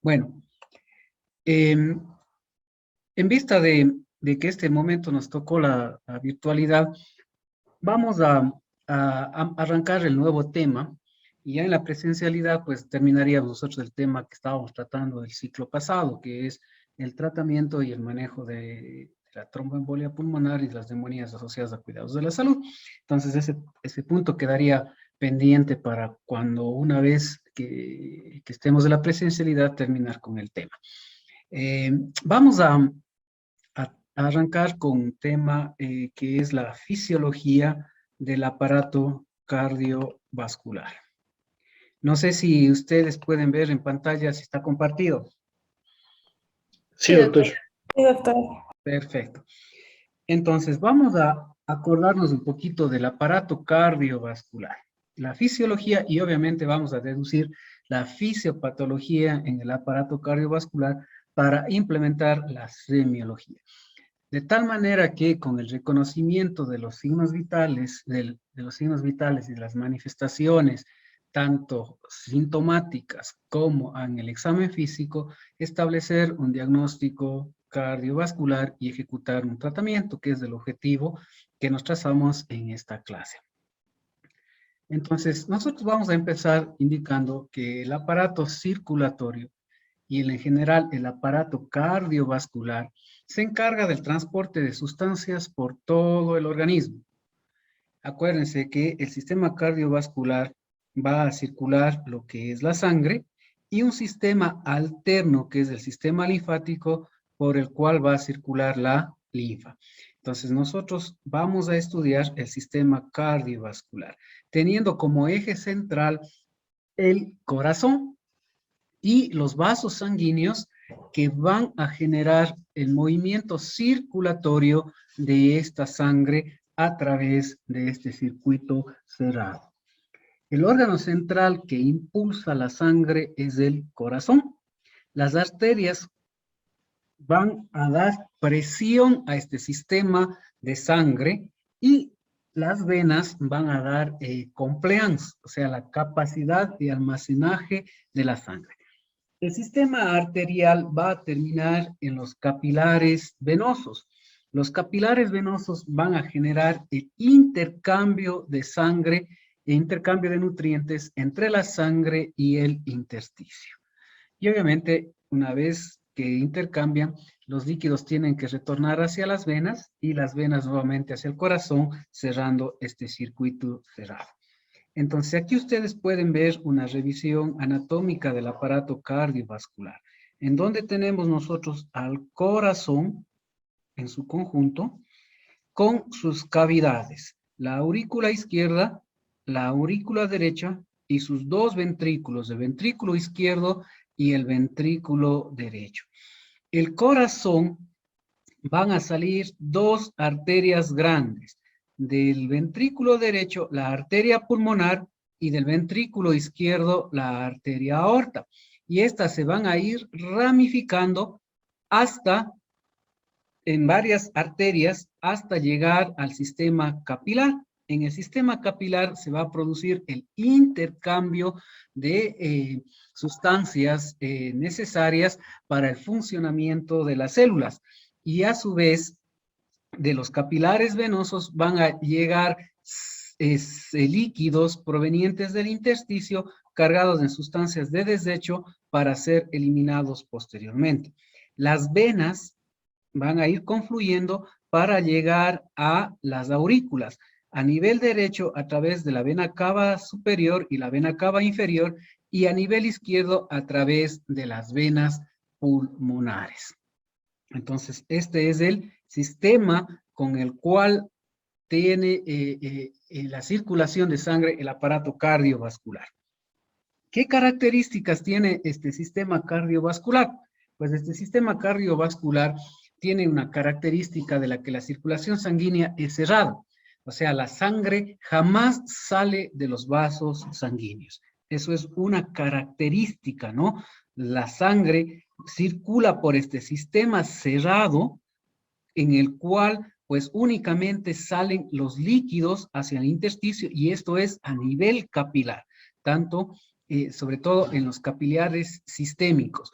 Bueno, em, en vista de que este momento nos tocó la virtualidad, vamos a arrancar el nuevo tema y ya en la presencialidad pues terminaríamos nosotros el tema que estábamos tratando del ciclo pasado, que es el tratamiento y el manejo de la tromboembolia pulmonar y de las neumonías asociadas a cuidados de la salud. Entonces ese punto quedaría pendiente para cuando una vez que estemos en la presencialidad terminar con el tema. Vamos a arrancar con un tema que es la fisiología del aparato cardiovascular. No sé si ustedes pueden ver en pantalla si está compartido. Sí, doctor. Sí, doctor. Perfecto. Entonces, vamos a acordarnos un poquito del aparato cardiovascular, la fisiología y obviamente vamos a deducir la fisiopatología en el aparato cardiovascular para implementar la semiología. De tal manera que con el reconocimiento de los signos vitales, de los signos vitales y de las manifestaciones, tanto sintomáticas como en el examen físico, establecer un diagnóstico cardiovascular y ejecutar un tratamiento, que es el objetivo que nos trazamos en esta clase. Entonces, nosotros vamos a empezar indicando que el aparato circulatorio y en general el aparato cardiovascular se encarga del transporte de sustancias por todo el organismo. Acuérdense que el sistema cardiovascular va a circular lo que es la sangre y un sistema alterno que es el sistema linfático por el cual va a circular la linfa. Entonces nosotros vamos a estudiar el sistema cardiovascular, teniendo como eje central el corazón y los vasos sanguíneos que van a generar el movimiento circulatorio de esta sangre a través de este circuito cerrado. El órgano central que impulsa la sangre es el corazón. Las arterias van a dar presión a este sistema de sangre y las venas van a dar compliance, o sea, la capacidad de almacenaje de la sangre. El sistema arterial va a terminar en los capilares venosos. Los capilares venosos van a generar el intercambio de sangre e intercambio de nutrientes entre la sangre y el intersticio. Y obviamente, una vez que intercambian, los líquidos tienen que retornar hacia las venas y las venas nuevamente hacia el corazón, cerrando este circuito cerrado. Entonces, aquí ustedes pueden ver una revisión anatómica del aparato cardiovascular, en donde tenemos nosotros al corazón en su conjunto, con sus cavidades, la aurícula izquierda, la aurícula derecha y sus dos ventrículos, el ventrículo izquierdo y el ventrículo derecho. El corazón van a salir dos arterias grandes. Del ventrículo derecho, la arteria pulmonar, y del ventrículo izquierdo, la arteria aorta. Y estas se van a ir ramificando hasta, en varias arterias, hasta llegar al sistema capilar. En el sistema capilar se va a producir el intercambio de sustancias necesarias para el funcionamiento de las células. Y a su vez, de los capilares venosos van a llegar líquidos provenientes del intersticio cargados en sustancias de desecho para ser eliminados posteriormente. Las venas van a ir confluyendo para llegar a las aurículas. A nivel derecho, a través de la vena cava superior y la vena cava inferior, y a nivel izquierdo, a través de las venas pulmonares. Entonces, este es el sistema con el cual tiene la circulación de sangre el aparato cardiovascular. ¿Qué características tiene este sistema cardiovascular? Pues este sistema cardiovascular tiene una característica de la que la circulación sanguínea es cerrada. O sea, la sangre jamás sale de los vasos sanguíneos. Eso es una característica, ¿no? La sangre circula por este sistema cerrado en el cual pues únicamente salen los líquidos hacia el intersticio y esto es a nivel capilar, tanto sobre todo en los capilares sistémicos.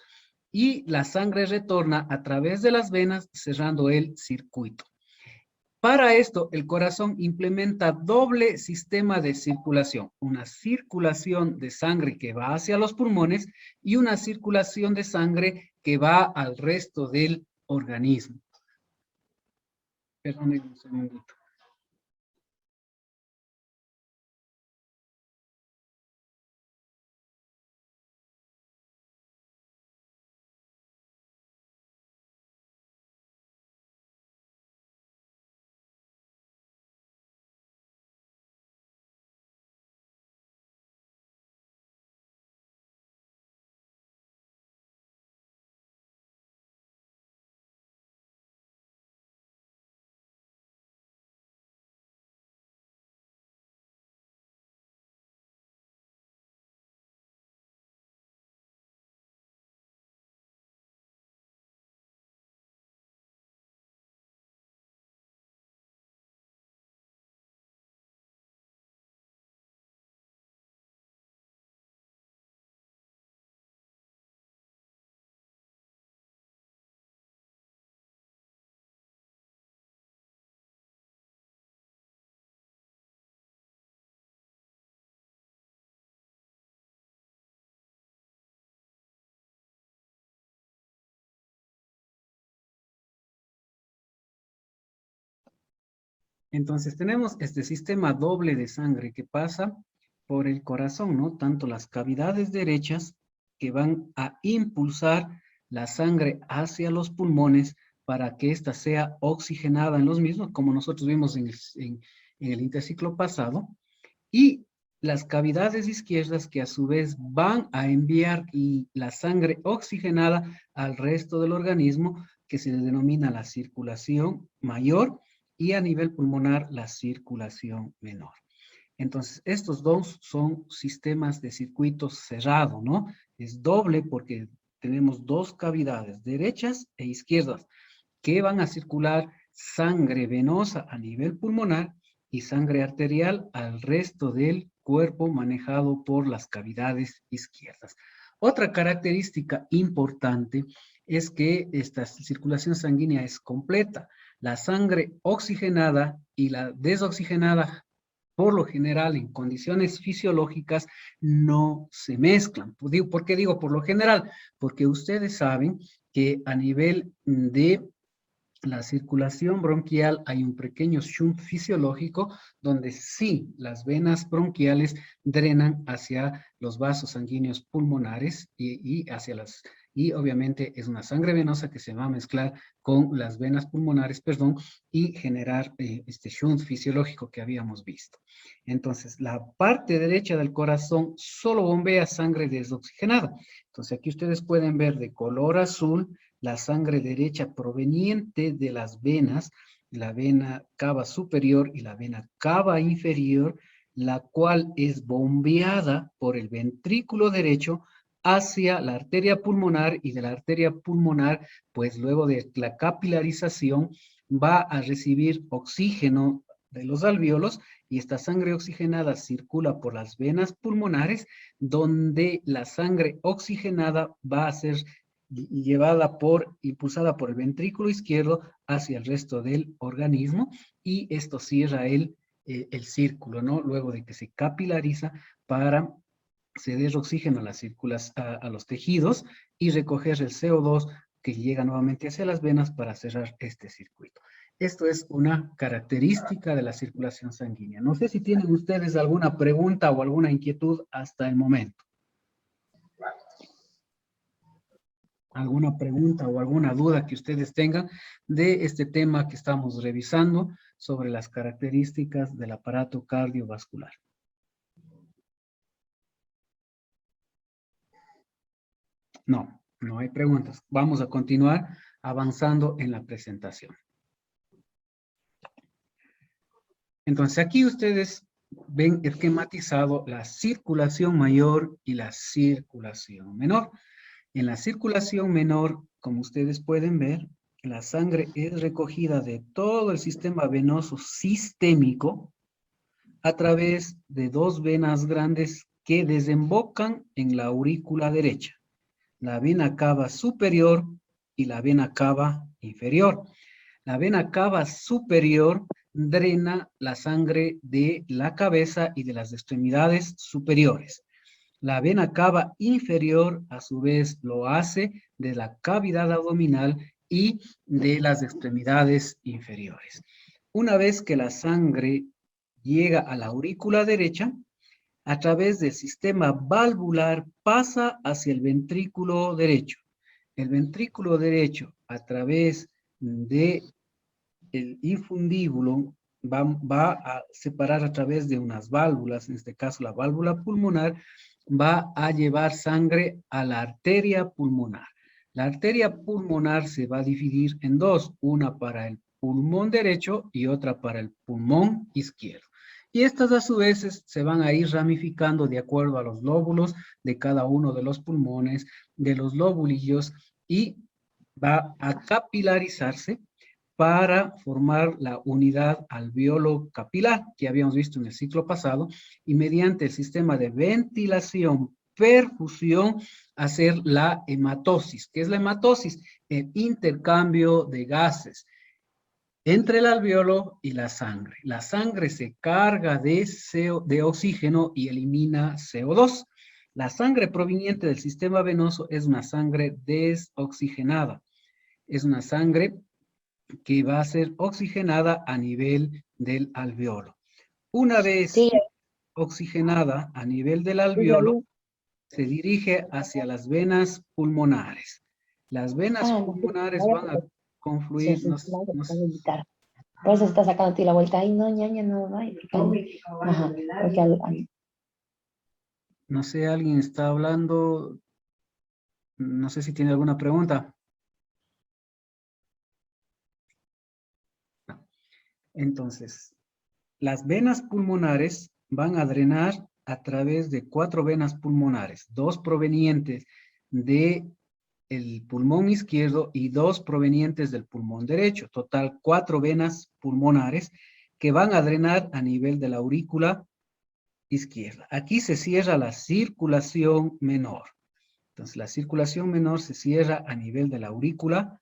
y la sangre retorna a través de las venas cerrando el circuito. Para esto, el corazón implementa doble sistema de circulación, una circulación de sangre que va hacia los pulmones y una circulación de sangre que va al resto del organismo. Perdón, un segundito. Entonces tenemos este sistema doble de sangre que pasa por el corazón, ¿no? Tanto las cavidades derechas que van a impulsar la sangre hacia los pulmones para que ésta sea oxigenada en los mismos, como nosotros vimos en el interciclo pasado, y las cavidades izquierdas que a su vez van a enviar la sangre oxigenada al resto del organismo, que se denomina la circulación mayor, y a nivel pulmonar la circulación menor. Entonces, estos dos son sistemas de circuitos cerrado, ¿no? Es doble porque tenemos dos cavidades, derechas e izquierdas, que van a circular sangre venosa a nivel pulmonar y sangre arterial al resto del cuerpo manejado por las cavidades izquierdas. Otra característica importante es que esta circulación sanguínea es completa. La sangre oxigenada y la desoxigenada, por lo general, en condiciones fisiológicas, no se mezclan. ¿Por qué digo por lo general? Porque ustedes saben que a nivel de la circulación bronquial hay un pequeño shunt fisiológico donde sí las venas bronquiales drenan hacia los vasos sanguíneos pulmonares y obviamente es una sangre venosa que se va a mezclar con las venas pulmonares, perdón, y generar este shunt fisiológico que habíamos visto. Entonces, la parte derecha del corazón solo bombea sangre desoxigenada. Entonces, aquí ustedes pueden ver de color azul la sangre derecha proveniente de las venas, la vena cava superior y la vena cava inferior, la cual es bombeada por el ventrículo derecho hacia la arteria pulmonar y de la arteria pulmonar, pues luego de la capilarización, va a recibir oxígeno de los alvéolos y esta sangre oxigenada circula por las venas pulmonares, donde la sangre oxigenada va a ser impulsada por el ventrículo izquierdo hacia el resto del organismo y esto cierra el círculo, ¿no? Luego de que se capilariza para ceder oxígeno a los tejidos y recoger el CO2 que llega nuevamente hacia las venas para cerrar este circuito. Esto es una característica de la circulación sanguínea. No sé si tienen ustedes alguna pregunta o alguna inquietud hasta el momento. Alguna pregunta o alguna duda que ustedes tengan de este tema que estamos revisando sobre las características del aparato cardiovascular. No, no hay preguntas. Vamos a continuar avanzando en la presentación. Entonces aquí ustedes ven esquematizado la circulación mayor y la circulación menor. En la circulación menor, como ustedes pueden ver, la sangre es recogida de todo el sistema venoso sistémico a través de dos venas grandes que desembocan en la aurícula derecha. la vena cava superior y la vena cava inferior. La vena cava superior drena la sangre de la cabeza y de las extremidades superiores. La vena cava inferior, a su vez, lo hace de la cavidad abdominal y de las extremidades inferiores. Una vez que la sangre llega a la aurícula derecha, a través del sistema valvular pasa hacia el ventrículo derecho. El ventrículo derecho, a través de el infundíbulo, va a separar a través de unas válvulas, en este caso la válvula pulmonar, va a llevar sangre a la arteria pulmonar. La arteria pulmonar se va a dividir en dos, una para el pulmón derecho y otra para el pulmón izquierdo. Y estas a su vez se van a ir ramificando de acuerdo a los lóbulos de cada uno de los pulmones, de los lobulillos, y va a capilarizarse para formar la unidad alveolo capilar que habíamos visto en el ciclo pasado, y mediante el sistema de ventilación, perfusión, hacer la hematosis. ¿Qué es la hematosis? El intercambio de gases entre el alveolo y la sangre. La sangre se carga de oxígeno y elimina CO2. La sangre proveniente del sistema venoso es una sangre desoxigenada. Es una sangre que va a ser oxigenada a nivel del alveolo. Una vez Sí, oxigenada a nivel del sí, alveolo, se dirige hacia las venas pulmonares. Las venas no, pulmonares van a sí, confluir, sí, claro, te puedo evitar. Por eso se está sacando a ti la vuelta. Ay, no, ñaña, no, ay, ajá, porque no sé, alguien está hablando, no sé si tiene alguna pregunta. Entonces, las venas pulmonares van a drenar a través de 4 venas pulmonares, 2 provenientes de el pulmón izquierdo y 2 provenientes del pulmón derecho. Total, 4 venas pulmonares que van a drenar a nivel de la aurícula izquierda. Aquí se cierra la circulación menor. Entonces, la circulación menor se cierra a nivel de la aurícula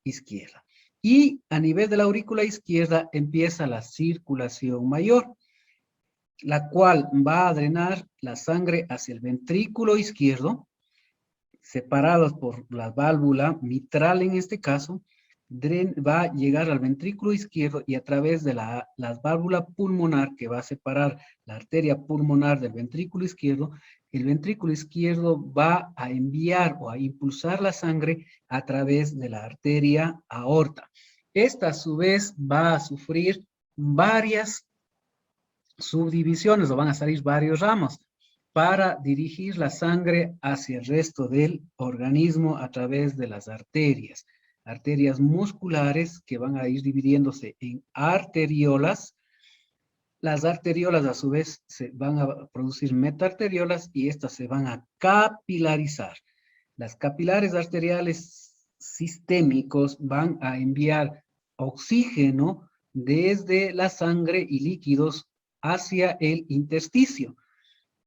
izquierda. Y a nivel de la aurícula izquierda empieza la circulación mayor, la cual va a drenar la sangre hacia el ventrículo izquierdo, separados por la válvula mitral en este caso, va a llegar al ventrículo izquierdo y a través de la válvula pulmonar que va a separar la arteria pulmonar del ventrículo izquierdo, el ventrículo izquierdo va a enviar o a impulsar la sangre a través de la arteria aorta. Esta a su vez va a sufrir varias subdivisiones o van a salir varios ramos para dirigir la sangre hacia el resto del organismo a través de las arterias. Arterias musculares que van a ir dividiéndose en arteriolas. Las arteriolas a su vez se van a producir metarteriolas y estas se van a capilarizar. Las capilares arteriales sistémicos van a enviar oxígeno desde la sangre y líquidos hacia el intersticio,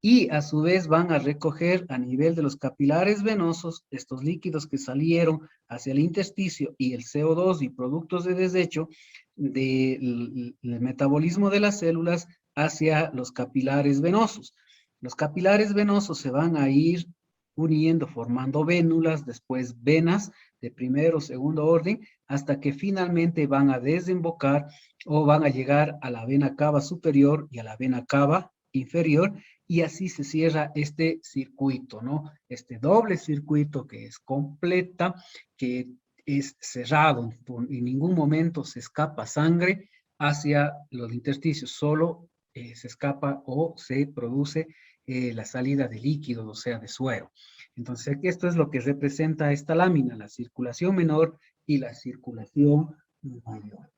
y a su vez van a recoger a nivel de los capilares venosos estos líquidos que salieron hacia el intersticio y el CO2 y productos de desecho del metabolismo de las células hacia los capilares venosos. Los capilares venosos se van a ir uniendo, formando vénulas, después venas de primer o segundo orden, hasta que finalmente van a desembocar o van a llegar a la vena cava superior y a la vena cava inferior, y así se cierra este circuito, ¿no? Este doble circuito que es completa, que es cerrado, en ningún momento se escapa sangre hacia los intersticios, solo se escapa o se produce la salida de líquidos, o sea, de suero. Entonces, aquí esto es lo que representa esta lámina, la circulación menor y la circulación mayor.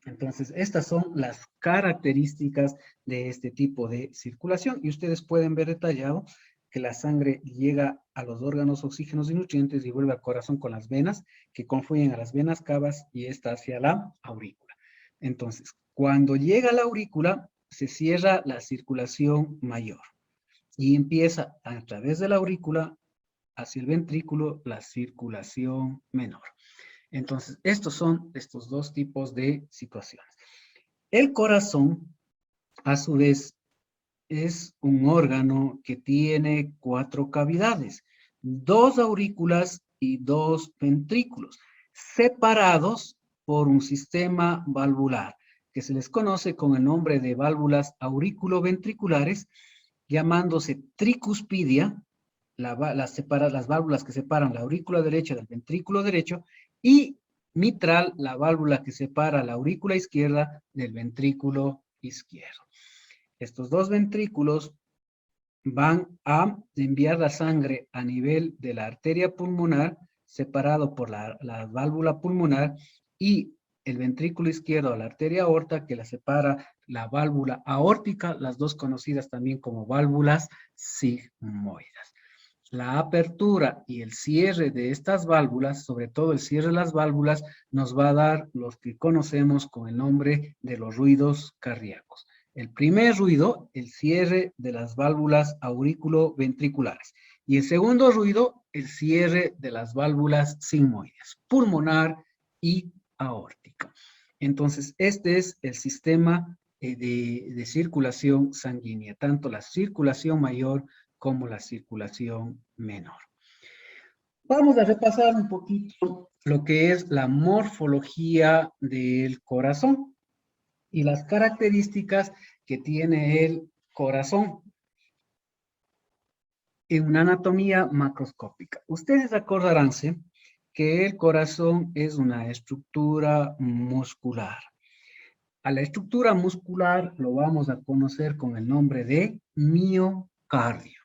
Entonces, estas son las características de este tipo de circulación y ustedes pueden ver detallado que la sangre llega a los órganos, oxígenos y nutrientes y vuelve al corazón con las venas que confluyen a las venas cavas y esta hacia la aurícula. Entonces, cuando llega a la aurícula, se cierra la circulación mayor y empieza a través de la aurícula hacia el ventrículo la circulación menor. Entonces, estos son estos dos tipos de situaciones. El corazón, a su vez, es un órgano que tiene 4 cavidades, 2 aurículas y 2 ventrículos, separados por un sistema valvular, que se les conoce con el nombre de válvulas auriculoventriculares, llamándose tricuspidia, las válvulas que separan la aurícula derecha del ventrículo derecho, y mitral, la válvula que separa la aurícula izquierda del ventrículo izquierdo. Estos dos ventrículos van a enviar la sangre a nivel de la arteria pulmonar, separado por la válvula pulmonar, y el ventrículo izquierdo a la arteria aorta, que la separa la válvula aórtica, las dos conocidas también como válvulas sigmoidas. La apertura y el cierre de estas válvulas, sobre todo el cierre de las válvulas, nos va a dar los que conocemos con el nombre de los ruidos cardíacos. El primer ruido, el cierre de las válvulas auriculoventriculares. Y el segundo ruido, el cierre de las válvulas sigmoides, pulmonar y aórtica. Entonces, este es el sistema de circulación sanguínea, tanto la circulación mayor como la circulación menor. Vamos a repasar un poquito lo que es la morfología del corazón y las características que tiene el corazón en una anatomía macroscópica. Ustedes acordaránse que el corazón es una estructura muscular. A la estructura muscular lo vamos a conocer con el nombre de miocardio.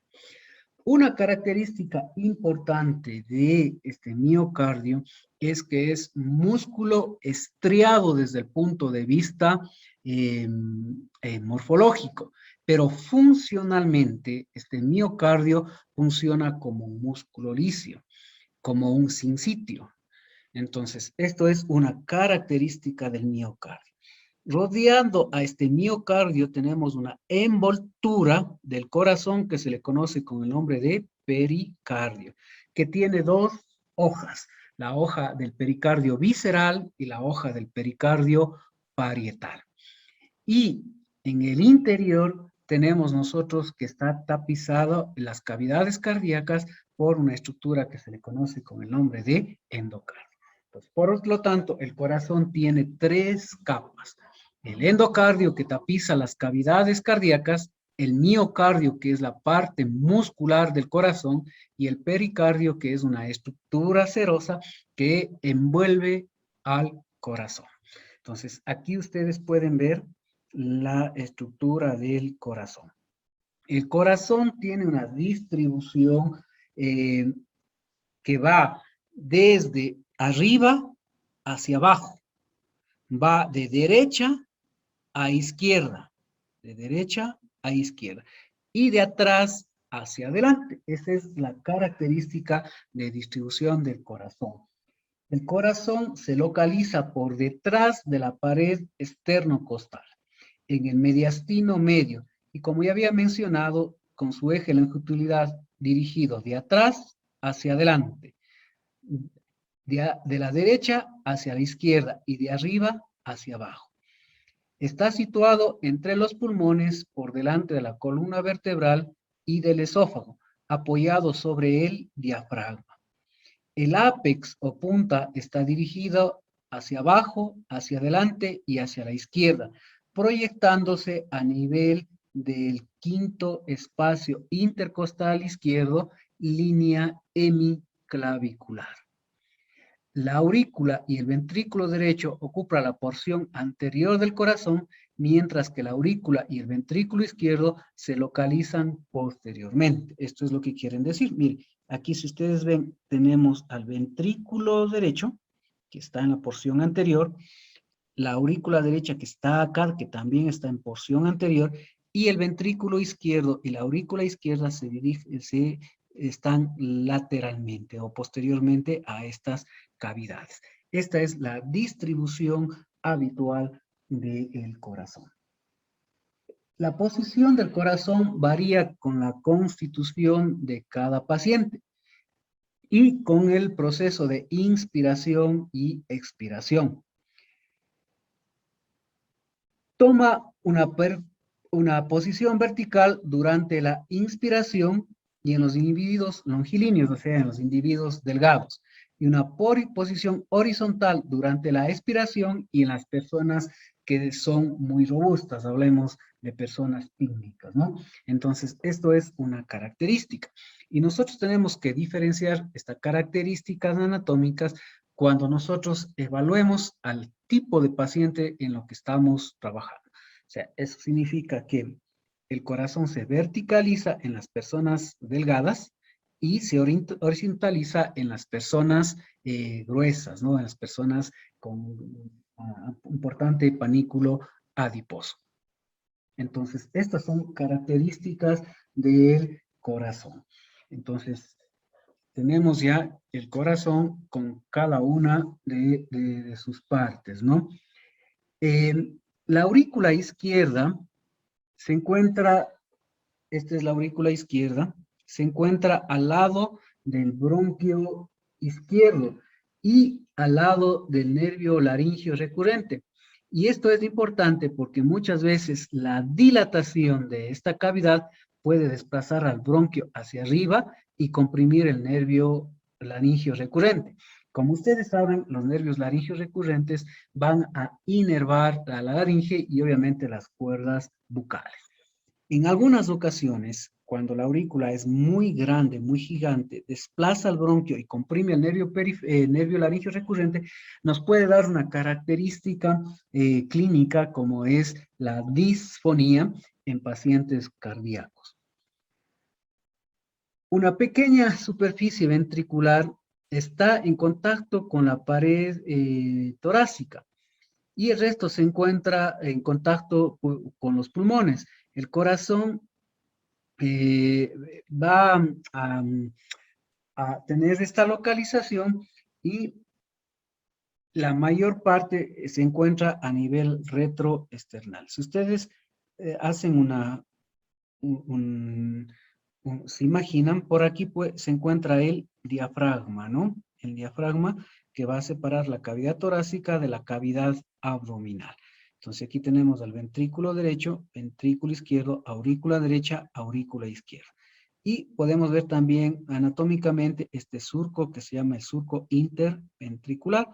Una característica importante de este miocardio es que es músculo estriado desde el punto de vista morfológico, pero funcionalmente este miocardio funciona como un músculo liso, como un sincitio. Entonces, esto es una característica del miocardio. Rodeando a este miocardio tenemos una envoltura del corazón que se le conoce con el nombre de pericardio, que tiene 2 hojas, la hoja del pericardio visceral y la hoja del pericardio parietal. Y en el interior tenemos nosotros que está tapizado las cavidades cardíacas por una estructura que se le conoce con el nombre de endocardio. Entonces, por lo tanto, el corazón tiene 3 capas. El endocardio que tapiza las cavidades cardíacas, el miocardio que es la parte muscular del corazón y el pericardio que es una estructura serosa que envuelve al corazón. Entonces, aquí ustedes pueden ver la estructura del corazón. El corazón tiene una distribución que va desde arriba hacia abajo. Va de derecha a izquierda, de derecha a izquierda, y de atrás hacia adelante. Esa es la característica de distribución del corazón. El corazón se localiza por detrás de la pared externocostal, en el mediastino medio, y como ya había mencionado, con su eje longitudinal dirigido de atrás hacia adelante, de la derecha hacia la izquierda y de arriba hacia abajo. Está situado entre los pulmones por delante de la columna vertebral y del esófago, apoyado sobre el diafragma. El ápex o punta está dirigido hacia abajo, hacia adelante y hacia la izquierda, proyectándose a nivel del quinto espacio intercostal izquierdo, línea hemiclavicular. La aurícula y el ventrículo derecho ocupan la porción anterior del corazón, mientras que la aurícula y el ventrículo izquierdo se localizan posteriormente. Esto es lo que quieren decir. Miren, aquí si ustedes ven, tenemos al ventrículo derecho, que está en la porción anterior, la aurícula derecha que está acá, que también está en porción anterior, y el ventrículo izquierdo y la aurícula izquierda están lateralmente o posteriormente a estas cavidades. Esta es la distribución habitual del corazón. La posición del corazón varía con la constitución de cada paciente. y con el proceso de inspiración y expiración. Toma una posición vertical durante la inspiración y en los individuos longilíneos, o sea, en los individuos delgados, y una posición horizontal durante la expiración y en las personas que son muy robustas, hablemos de personas pícnicas, ¿no? Entonces, esto es una característica. Y nosotros tenemos que diferenciar estas características anatómicas cuando nosotros evaluemos al tipo de paciente en lo que estamos trabajando. O sea, eso significa que el corazón se verticaliza en las personas delgadas y se horizontaliza en las personas gruesas, ¿no? En las personas con importante panículo adiposo. Entonces, estas son características del corazón. Entonces, tenemos ya el corazón con cada una de sus partes, ¿no? La aurícula izquierda se encuentra, esta es la aurícula izquierda, se encuentra al lado del bronquio izquierdo y al lado del nervio laringio recurrente. Y esto es importante porque muchas veces la dilatación de esta cavidad puede desplazar al bronquio hacia arriba y comprimir el nervio laringio recurrente. Como ustedes saben, los nervios laringios recurrentes van a inervar a la laringe y obviamente las cuerdas bucales. En algunas ocasiones, cuando la aurícula es muy grande, muy gigante, desplaza el bronquio y comprime el nervio laringio recurrente, nos puede dar una característica clínica como es la disfonía en pacientes cardíacos. Una pequeña superficie ventricular está en contacto con la pared torácica y el resto se encuentra en contacto con los pulmones. El corazón va a tener esta localización y la mayor parte se encuentra a nivel retroesternal. Si ustedes hacen se imaginan, por aquí pues, se encuentra el diafragma, ¿no? El diafragma que va a separar la cavidad torácica de la cavidad abdominal. Entonces aquí tenemos el ventrículo derecho, ventrículo izquierdo, aurícula derecha, aurícula izquierda. Y podemos ver también anatómicamente este surco que se llama el surco interventricular,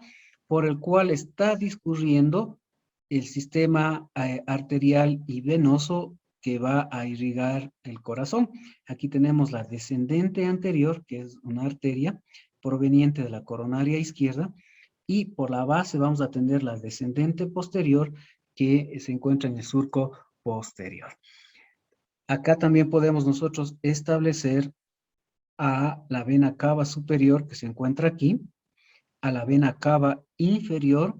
por el cual está discurriendo el sistema arterial y venoso que va a irrigar el corazón. Aquí tenemos la descendente anterior, que es una arteria proveniente de la coronaria izquierda, y por la base vamos a tener la descendente posterior, que se encuentra en el surco posterior. Acá también podemos nosotros establecer a la vena cava superior, que se encuentra aquí, a la vena cava inferior.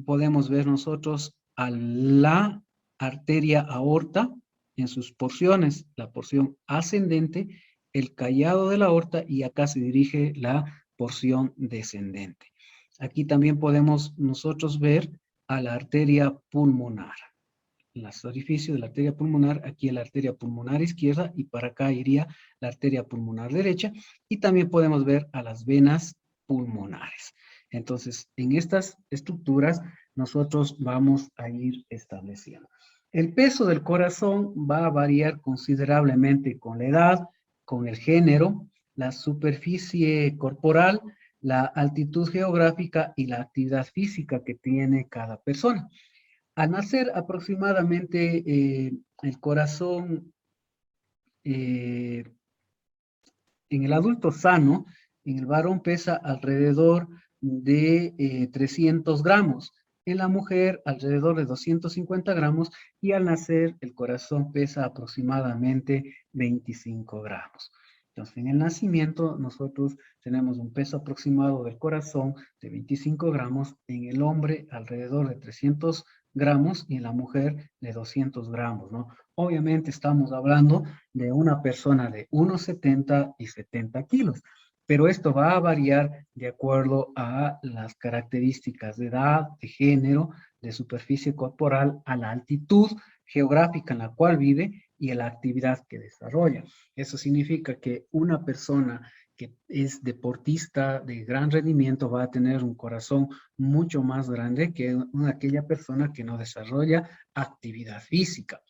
Podemos ver nosotros a la arteria aorta en sus porciones, la porción ascendente, el callado de la aorta, y acá se dirige la porción descendente. Aquí también podemos nosotros ver a la arteria pulmonar. Los orificios de la arteria pulmonar, aquí la arteria pulmonar izquierda y para acá iría la arteria pulmonar derecha, y también podemos ver a las venas pulmonares. Entonces, en estas estructuras nosotros vamos a ir estableciendo. El peso del corazón va a variar considerablemente con la edad, con el género, la superficie corporal, la altitud geográfica y la actividad física que tiene cada persona. Al nacer aproximadamente el corazón en el adulto sano, en el varón pesa alrededor de 300 gramos, en la mujer alrededor de 250 gramos y al nacer el corazón pesa aproximadamente 25 gramos. Entonces, en el nacimiento nosotros tenemos un peso aproximado del corazón de 25 gramos, en el hombre alrededor de 300 gramos y en la mujer de 200 gramos, ¿no? Obviamente estamos hablando de una persona de 1,70 y 70 kilos, pero esto va a variar de acuerdo a las características de edad, de género, de superficie corporal, a la altitud geográfica en la cual vive y a la actividad que desarrolla. Eso significa que una persona que es deportista de gran rendimiento va a tener un corazón mucho más grande que aquella persona que no desarrolla actividad física.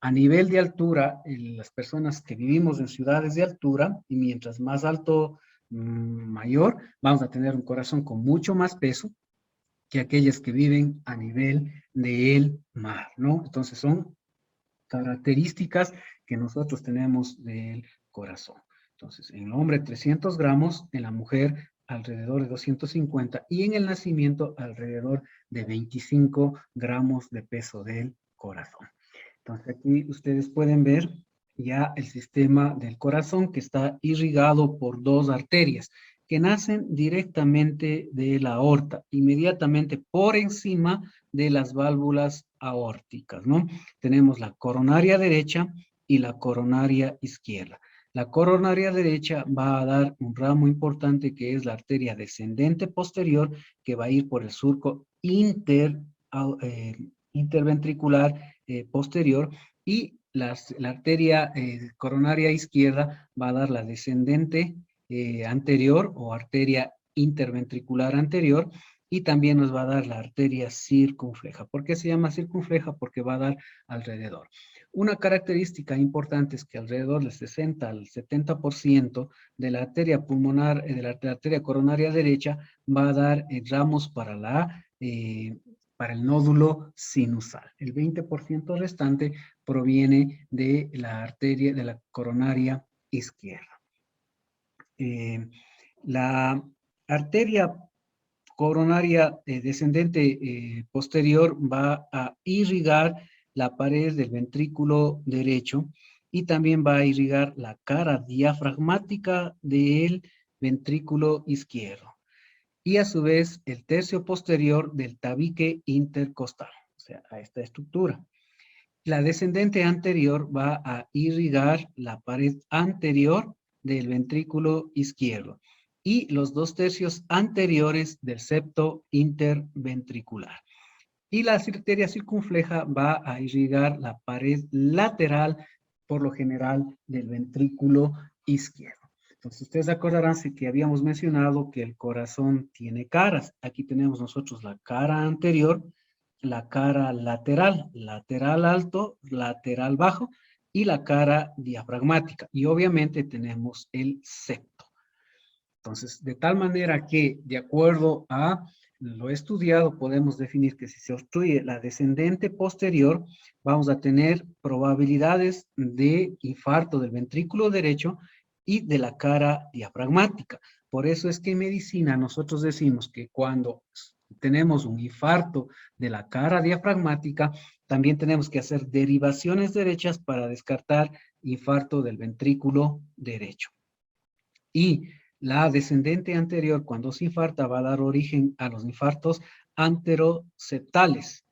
A nivel de altura, las personas que vivimos en ciudades de altura, y mientras más alto, mayor, vamos a tener un corazón con mucho más peso que aquellas que viven a nivel del mar, ¿no? Entonces son características que nosotros tenemos del corazón. Entonces, en el hombre 300 gramos, en la mujer alrededor de 250 y en el nacimiento alrededor de 25 gramos de peso del corazón. Entonces, aquí ustedes pueden ver ya el sistema del corazón que está irrigado por dos arterias que nacen directamente de la aorta, inmediatamente por encima de las válvulas aórticas, ¿no? Tenemos la coronaria derecha y la coronaria izquierda. La coronaria derecha va a dar un ramo importante que es la arteria descendente posterior que va a ir por el surco interventricular posterior y la arteria coronaria izquierda va a dar la descendente anterior o arteria interventricular anterior y también nos va a dar la arteria circunfleja. ¿Por qué se llama circunfleja? Porque va a dar alrededor. Una característica importante es que alrededor del 60 al 70% de la arteria pulmonar, de la arteria coronaria derecha, va a dar ramos para el nódulo sinusal. El 20% restante proviene de la arteria de la coronaria izquierda. La arteria coronaria descendente posterior va a irrigar la pared del ventrículo derecho y también va a irrigar la cara diafragmática del ventrículo izquierdo. Y a su vez el tercio posterior del tabique intercostal, o sea, a esta estructura. La descendente anterior va a irrigar la pared anterior del ventrículo izquierdo y los 2/3 anteriores del septo interventricular. Y la arteria circunfleja va a irrigar la pared lateral, por lo general, del ventrículo izquierdo. Entonces, ustedes acordarán que habíamos mencionado que el corazón tiene caras. Aquí tenemos nosotros la cara anterior, la cara lateral, lateral alto, lateral bajo, y la cara diafragmática. Y obviamente tenemos el septo. Entonces, de tal manera que, de acuerdo a lo estudiado, podemos definir que si se obstruye la descendente posterior, vamos a tener probabilidades de infarto del ventrículo derecho y de la cara diafragmática. Por eso es que en medicina nosotros decimos que cuando tenemos un infarto de la cara diafragmática, también tenemos que hacer derivaciones derechas para descartar infarto del ventrículo derecho. Y la descendente anterior, cuando se infarta, va a dar origen a los infartos anteroseptales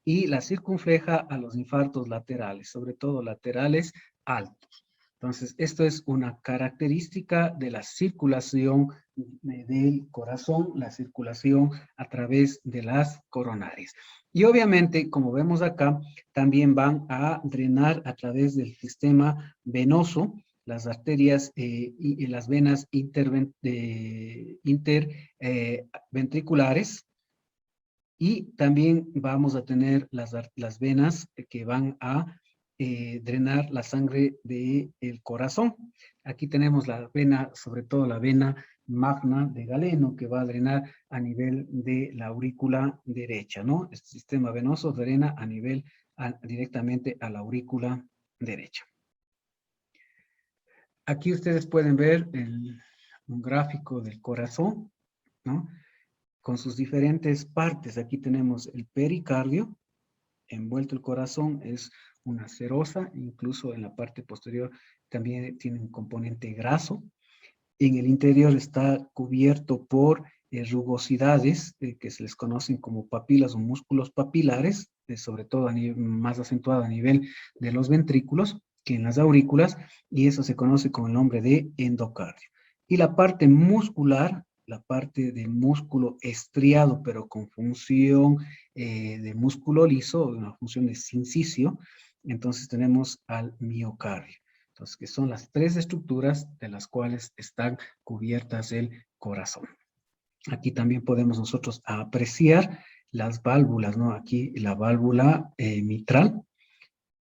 y la circunfleja a los infartos laterales, sobre todo laterales altos. Entonces, esto es una característica de la circulación del corazón, la circulación a través de las coronarias. Y obviamente, como vemos acá, también van a drenar a través del sistema venoso, las arterias y las venas interventriculares, y también vamos a tener las venas que van a drenar la sangre del corazón. Aquí tenemos la vena, sobre todo la vena magna de Galeno, que va a drenar a nivel de la aurícula derecha, ¿no? Este sistema venoso drena a nivel directamente a la aurícula derecha. Aquí ustedes pueden ver un gráfico del corazón, ¿no? Con sus diferentes partes. Aquí tenemos el pericardio, envuelto el corazón, es una serosa, incluso en la parte posterior también tiene un componente graso. En el interior está cubierto por rugosidades que se les conocen como papilas o músculos papilares, sobre todo más acentuado a nivel de los ventrículos que en las aurículas, y eso se conoce con el nombre de endocardio. Y la parte muscular, la parte del músculo estriado, pero con función de músculo liso, una función de sincicio, entonces tenemos al miocardio. Entonces, que son las tres estructuras de las cuales están cubiertas el corazón. Aquí también podemos nosotros apreciar las válvulas, ¿no? Aquí la válvula mitral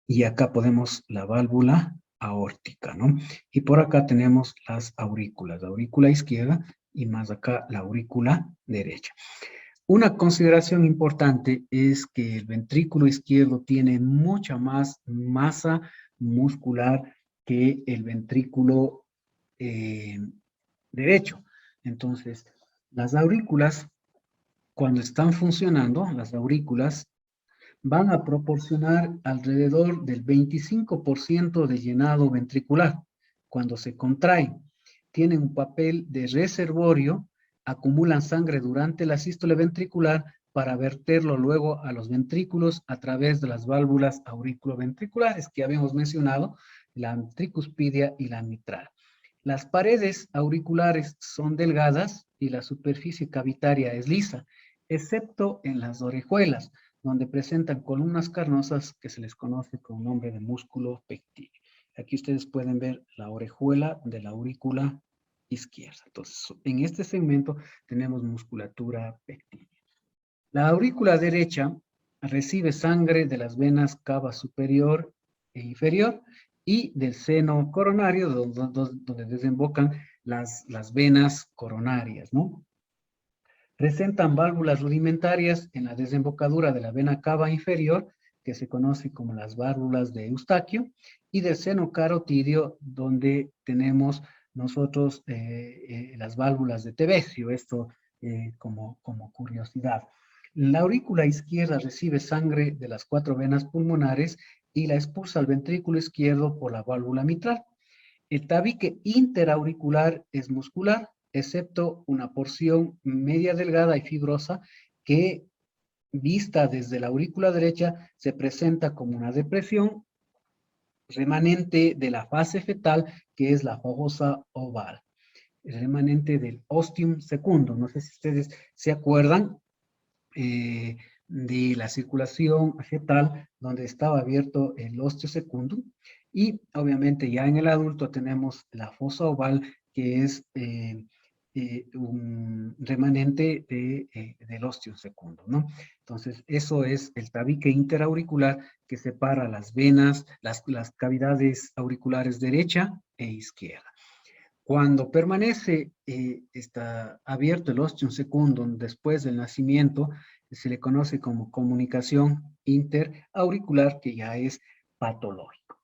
y acá podemos la válvula aórtica, ¿no? Y por acá tenemos las aurículas, la aurícula izquierda y más acá la aurícula derecha. Una consideración importante es que el ventrículo izquierdo tiene mucha más masa muscular que el ventrículo derecho. Entonces, las aurículas, cuando están funcionando, las aurículas van a proporcionar alrededor del 25% de llenado ventricular. Cuando se contraen, tienen un papel de reservorio, acumulan sangre durante la sístole ventricular para verterlo luego a los ventrículos a través de las válvulas auriculoventriculares que habíamos mencionado, la tricuspidia y la mitral. Las paredes auriculares son delgadas y la superficie cavitaria es lisa, excepto en las orejuelas, donde presentan columnas carnosas que se les conoce con nombre de músculo pectíneo. Aquí ustedes pueden ver la orejuela de la aurícula izquierda. Entonces, en este segmento tenemos musculatura pectínea. La aurícula derecha recibe sangre de las venas cava superior e inferior y del seno coronario, donde desembocan las venas coronarias, ¿no? Presentan válvulas rudimentarias en la desembocadura de la vena cava inferior, que se conoce como las válvulas de Eustaquio, y del seno carotidio, donde tenemos nosotros las válvulas de Tevesio, esto como curiosidad. La aurícula izquierda recibe sangre de las 4 venas pulmonares y la expulsa al ventrículo izquierdo por la válvula mitral. El tabique interauricular es muscular, excepto una porción media delgada y fibrosa que, vista desde la aurícula derecha, se presenta como una depresión remanente de la fase fetal, que es la fosa oval, el remanente del ostium secundum. No sé si ustedes se acuerdan de la circulación fetal, donde estaba abierto el osteo secundum, y obviamente ya en el adulto tenemos la fosa oval, que es un remanente del osteo secundum, ¿no? Entonces, eso es el tabique interauricular que separa las venas, las cavidades auriculares derecha e izquierda. Cuando permanece está abierto el ostium secundum después del nacimiento, se le conoce como comunicación interauricular, que ya es patológico.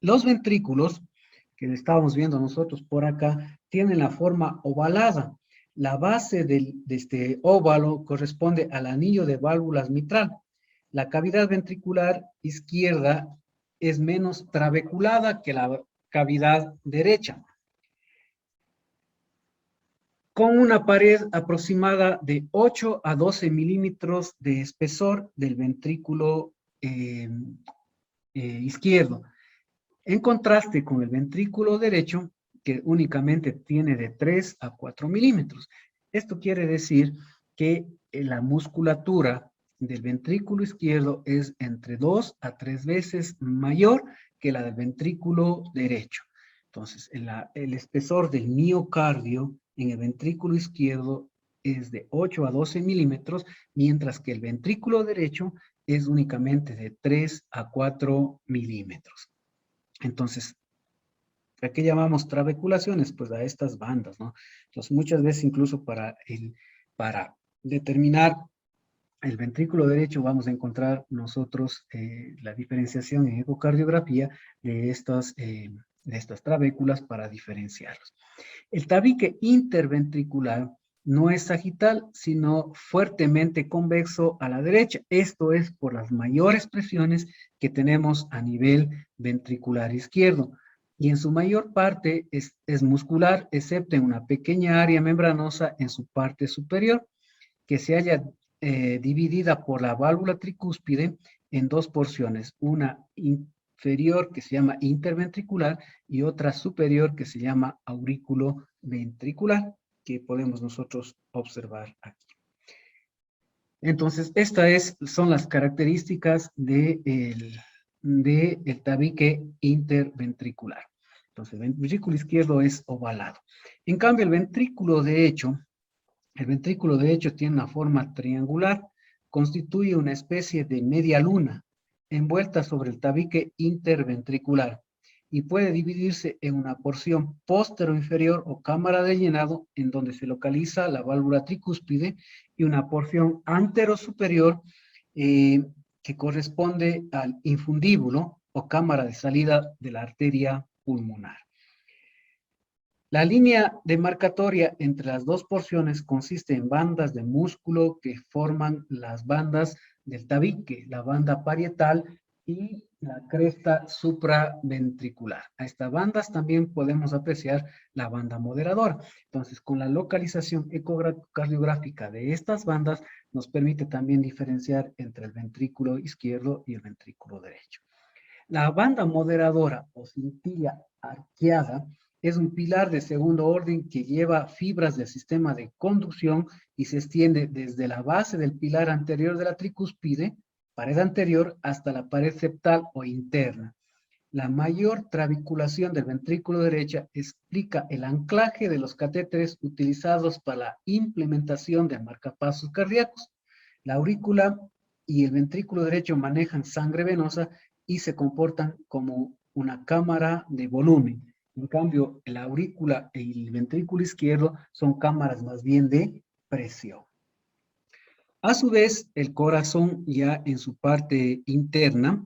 Los ventrículos, que estábamos viendo nosotros por acá, tienen la forma ovalada. La base de este óvalo corresponde al anillo de válvulas mitral. La cavidad ventricular izquierda es menos trabeculada que la cavidad derecha, con una pared aproximada de 8 a 12 milímetros de espesor del ventrículo izquierdo, en contraste con el ventrículo derecho, que únicamente tiene de 3 a 4 milímetros. Esto quiere decir que la musculatura del ventrículo izquierdo es entre 2 a 3 veces mayor que la del ventrículo derecho. Entonces, el espesor del miocardio en el ventrículo izquierdo es de 8 a 12 milímetros, mientras que el ventrículo derecho es únicamente de 3 a 4 milímetros. Entonces, ¿a qué llamamos trabeculaciones? Pues a estas bandas, ¿no? Entonces, muchas veces incluso para determinar el ventrículo derecho vamos a encontrar nosotros la diferenciación en ecocardiografía de estas trabéculas para diferenciarlos. El tabique interventricular no es sagital, sino fuertemente convexo a la derecha. Esto es por las mayores presiones que tenemos a nivel ventricular izquierdo. Y en su mayor parte es muscular, excepto en una pequeña área membranosa en su parte superior, que se halla dividida por la válvula tricúspide en dos porciones, una inferior que se llama interventricular y otra superior que se llama aurículo ventricular, que podemos nosotros observar aquí. Entonces, estas son las características del del tabique interventricular. Entonces, el ventrículo izquierdo es ovalado. En cambio, el ventrículo derecho tiene una forma triangular, constituye una especie de media luna envuelta sobre el tabique interventricular y puede dividirse en una porción póstero-inferior o cámara de llenado en donde se localiza la válvula tricúspide y una porción antero-superior que corresponde al infundíbulo o cámara de salida de la arteria pulmonar. La línea demarcatoria entre las dos porciones consiste en bandas de músculo que forman las bandas del tabique, la banda parietal y la cresta supraventricular. A estas bandas también podemos apreciar la banda moderadora. Entonces, con la localización ecocardiográfica de estas bandas, nos permite también diferenciar entre el ventrículo izquierdo y el ventrículo derecho. La banda moderadora o cintilla arqueada es un pilar de segundo orden que lleva fibras del sistema de conducción y se extiende desde la base del pilar anterior de la tricúspide, pared anterior, hasta la pared septal o interna. La mayor trabiculación del ventrículo derecho explica el anclaje de los catéteres utilizados para la implementación de marcapasos cardíacos. La aurícula y el ventrículo derecho manejan sangre venosa y se comportan como una cámara de volumen. En cambio, la aurícula y el ventrículo izquierdo son cámaras más bien de presión. A su vez, el corazón ya en su parte interna,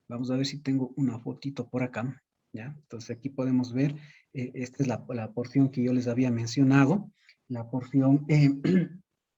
vamos a ver si tengo una fotito por acá, ¿ya? Entonces aquí podemos ver, esta es la porción que yo les había mencionado, la porción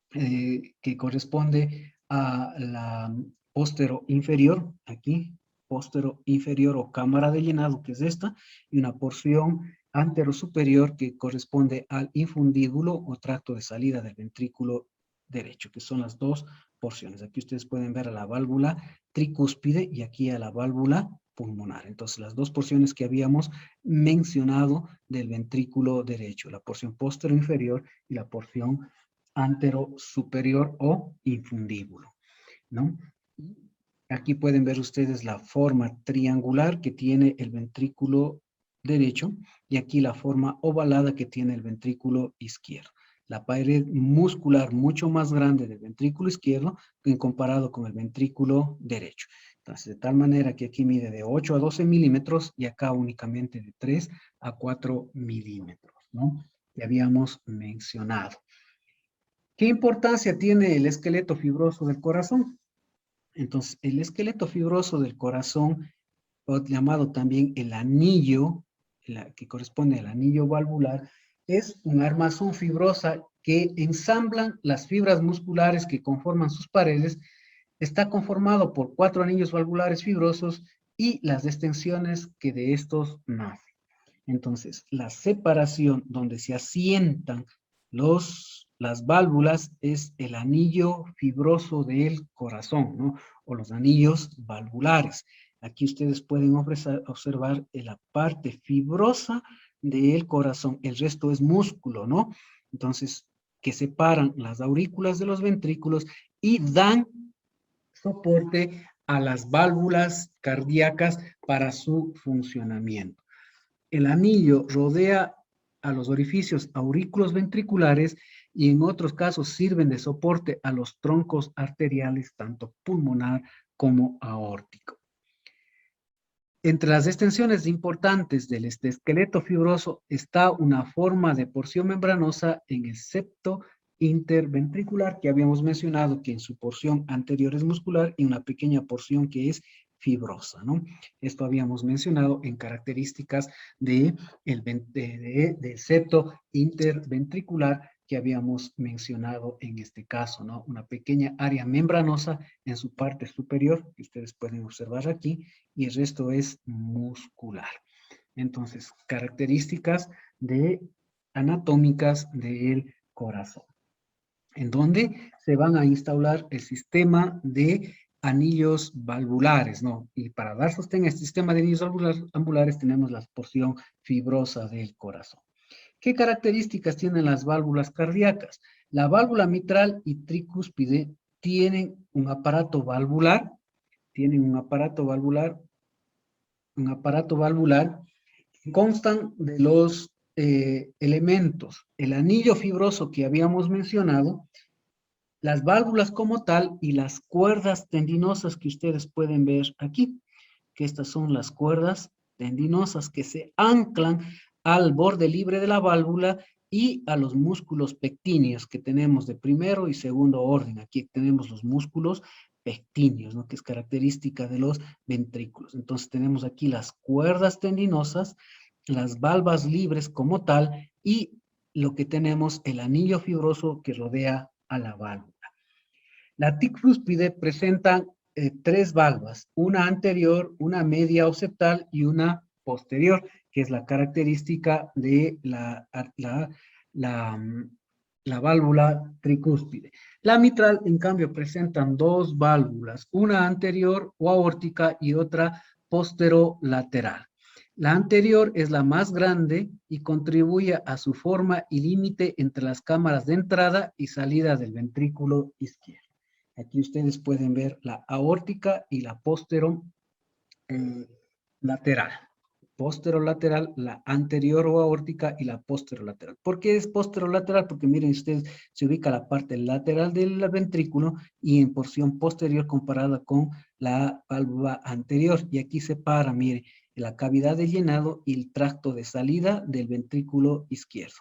que corresponde a la póstero inferior, aquí, póstero inferior o cámara de llenado, que es esta, y una porción antero superior que corresponde al infundíbulo o tracto de salida del ventrículo derecho, que son las dos porciones. Aquí ustedes pueden ver a la válvula tricúspide y aquí a la válvula pulmonar. Entonces, las dos porciones que habíamos mencionado del ventrículo derecho, la porción póstero inferior y la porción antero superior o infundíbulo, ¿no? Aquí pueden ver ustedes la forma triangular que tiene el ventrículo derecho y aquí la forma ovalada que tiene el ventrículo izquierdo. La pared muscular mucho más grande del ventrículo izquierdo en comparado con el ventrículo derecho. Entonces, de tal manera que aquí mide de 8 a 12 milímetros y acá únicamente de 3 a 4 milímetros, ¿no? Que habíamos mencionado. ¿Qué importancia tiene el esqueleto fibroso del corazón? Entonces, el esqueleto fibroso del corazón, llamado también el anillo, que corresponde al anillo valvular, es un armazón fibrosa que ensamblan las fibras musculares que conforman sus paredes. Está conformado por 4 anillos valvulares fibrosos y las extensiones que de estos nacen. Entonces, la separación donde se asientan las válvulas es el anillo fibroso del corazón, ¿no? O los anillos valvulares. Aquí ustedes pueden observar la parte fibrosa del corazón. El resto es músculo, ¿no? Entonces, que separan las aurículas de los ventrículos y dan soporte a las válvulas cardíacas para su funcionamiento. El anillo rodea a los orificios aurículos ventriculares y en otros casos sirven de soporte a los troncos arteriales, tanto pulmonar como aórtico. Entre las extensiones importantes del esqueleto fibroso está una forma de porción membranosa en el septo interventricular que habíamos mencionado que en su porción anterior es muscular y una pequeña porción que es fibrosa, ¿no? Esto habíamos mencionado en características del septo interventricular que habíamos mencionado en este caso, ¿no? Una pequeña área membranosa en su parte superior, que ustedes pueden observar aquí, y el resto es muscular. Entonces, características anatómicas del corazón, en donde se van a instaurar el sistema de anillos valvulares, ¿no? Y para dar sostén a este sistema de anillos valvulares tenemos la porción fibrosa del corazón. ¿Qué características tienen las válvulas cardíacas? La válvula mitral y tricúspide tienen un aparato valvular tienen un aparato valvular, constan de los elementos, el anillo fibroso que habíamos mencionado, las válvulas como tal y las cuerdas tendinosas que ustedes pueden ver aquí, que estas son las cuerdas tendinosas que se anclan al borde libre de la válvula y a los músculos pectíneos que tenemos de primero y segundo orden. Aquí tenemos los músculos pectíneos, ¿no? Que es característica de los ventrículos. Entonces tenemos aquí las cuerdas tendinosas, las valvas libres como tal y lo que tenemos, el anillo fibroso que rodea a la válvula. La tricúspide presenta tres valvas, una anterior, una media occipital y una posterior, que es la característica de la válvula tricúspide. La mitral, en cambio, presentan dos válvulas, una anterior o aórtica y otra posterolateral. La anterior es la más grande y contribuye a su forma y límite entre las cámaras de entrada y salida del ventrículo izquierdo. Aquí ustedes pueden ver la aórtica y la posterolateral. Posterolateral, la anterior o aórtica y la posterolateral. ¿Por qué es posterolateral? Porque miren ustedes, se ubica la parte lateral del ventrículo y en porción posterior comparada con la válvula anterior. Y aquí separa, mire, la cavidad de llenado y el tracto de salida del ventrículo izquierdo,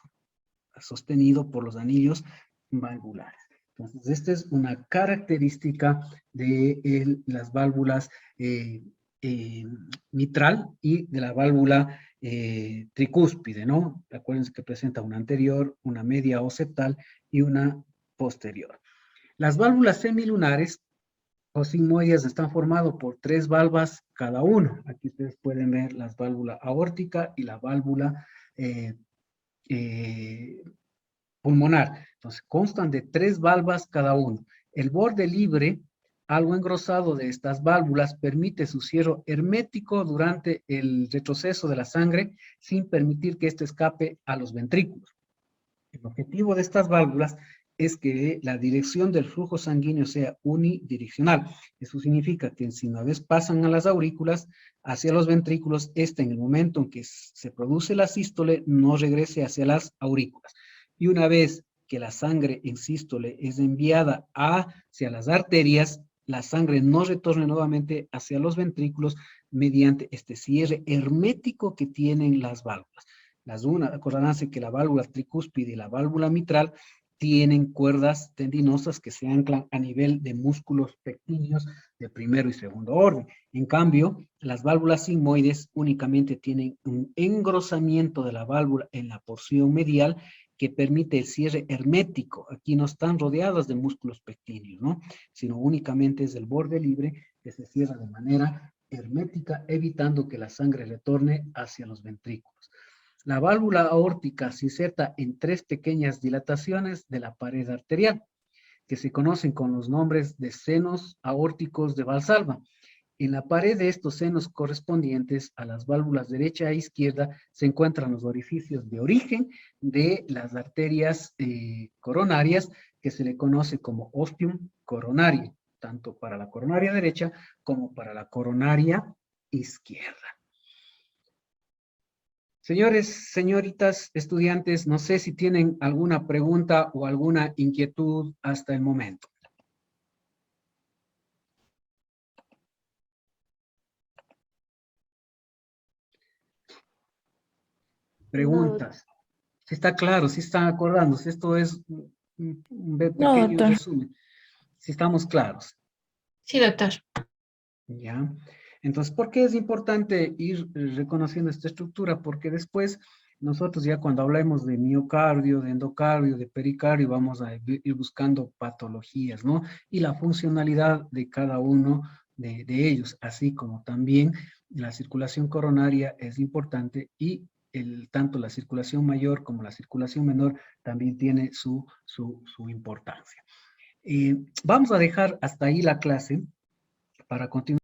sostenido por los anillos valvulares. Entonces, esta es una característica de las válvulas mitral y de la válvula tricúspide, ¿no? Acuérdense que presenta una anterior, una media occipital y una posterior. Las válvulas semilunares o sigmoides están formados por tres valvas cada uno. Aquí ustedes pueden ver la válvula aórtica y la válvula pulmonar. Entonces, constan de tres valvas cada uno. El borde libre, algo engrosado de estas válvulas, permite su cierre hermético durante el retroceso de la sangre sin permitir que éste escape a los ventrículos. El objetivo de estas válvulas es que la dirección del flujo sanguíneo sea unidireccional. Eso significa que si una vez pasan a las aurículas, hacia los ventrículos, en el momento en que se produce la sístole, no regrese hacia las aurículas. Y una vez que la sangre en sístole es enviada hacia las arterias, la sangre no retorne nuevamente hacia los ventrículos mediante este cierre hermético que tienen las válvulas. Acordaránse que la válvula tricúspide y la válvula mitral tienen cuerdas tendinosas que se anclan a nivel de músculos pectíneos de primero y segundo orden. En cambio, las válvulas sigmoides únicamente tienen un engrosamiento de la válvula en la porción medial que permite el cierre hermético. Aquí no están rodeadas de músculos pectíneos, ¿no? Sino únicamente es el borde libre que se cierra de manera hermética, evitando que la sangre retorne hacia los ventrículos. La válvula aórtica se inserta en tres pequeñas dilataciones de la pared arterial, que se conocen con los nombres de senos aórticos de Valsalva. En la pared de estos senos correspondientes a las válvulas derecha e izquierda se encuentran los orificios de origen de las arterias coronarias, que se le conoce como ostium coronario, tanto para la coronaria derecha como para la coronaria izquierda. Señores, señoritas, estudiantes, no sé si tienen alguna pregunta o alguna inquietud hasta el momento. Preguntas. Si está claro, si están acordándose, esto es un pequeño doctor. resumen. Si estamos claros. Sí, doctor. ¿Ya? Entonces, ¿por qué es importante ir reconociendo esta estructura? Porque después nosotros ya cuando hablemos de miocardio, de endocardio, de pericardio, vamos a ir buscando patologías, ¿no? Y la funcionalidad de cada uno de ellos, así como también la circulación coronaria es importante y tanto la circulación mayor como la circulación menor también tiene su importancia. Vamos a dejar hasta ahí la clase para continuar.